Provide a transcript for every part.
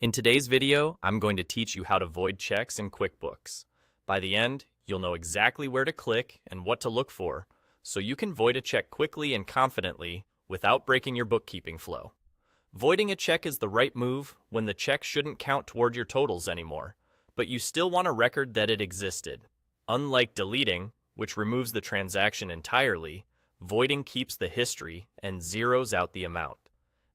In today's video, I'm going to teach you how to void checks in QuickBooks. By the end, you'll know exactly where to click and what to look for, so you can void a check quickly and confidently without breaking your bookkeeping flow. Voiding a check is the right move when the check shouldn't count toward your totals anymore, but you still want a record that it existed. Unlike deleting, which removes the transaction entirely, voiding keeps the history and zeroes out the amount.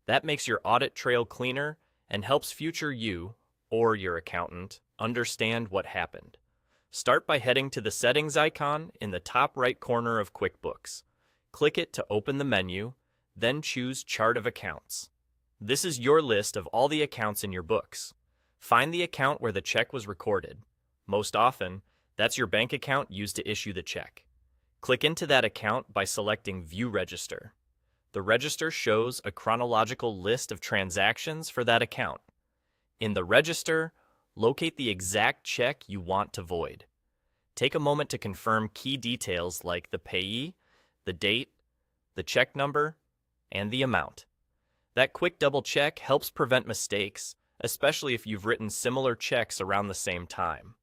That makes your audit trail cleaner and helps future you, or your accountant, understand what happened. Start by heading to the Settings icon in the top right corner of QuickBooks. Click it to open the menu, then choose Chart of Accounts. This is your list of all the accounts in your books. Find the account where the check was recorded. Most often, that's your bank account used to issue the check. Click into that account by selecting View Register. The register shows a chronological list of transactions for that account. In the register, locate the exact check you want to void. Take a moment to confirm key details like the payee, the date, the check number, and the amount. That quick double check helps prevent mistakes, especially if you've written similar checks around the same time.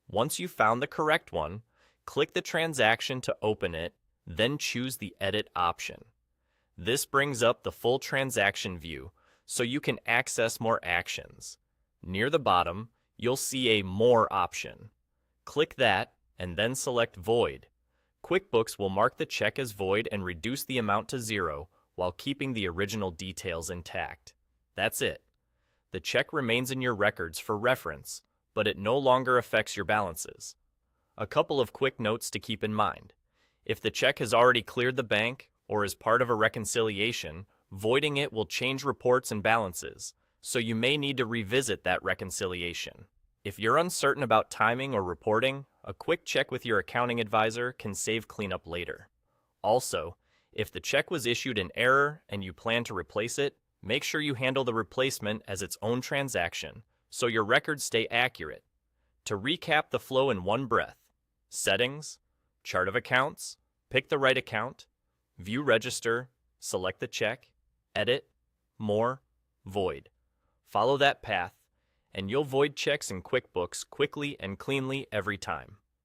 Once you've found the correct one, click the transaction to open it, then choose the Edit option. This brings up the full transaction view, so you can access more actions. Near the bottom, you'll see a More option. Click that, and then select Void. QuickBooks will mark the check as void and reduce the amount to zero while keeping the original details intact. That's it. The check remains in your records for reference, but it no longer affects your balances. A couple of quick notes to keep in mind. If the check has already cleared the bank, or is part of a reconciliation, voiding it will change reports and balances, so you may need to revisit that reconciliation. If you're uncertain about timing or reporting, a quick check with your accounting advisor can save cleanup later. Also, if the check was issued in error and you plan to replace it, make sure you handle the replacement as its own transaction, so your records stay accurate. To recap the flow in one breath: Settings, Chart of Accounts, pick the right account, View Register, select the check, Edit, More, Void. Follow that path, and you'll void checks in QuickBooks quickly and cleanly every time.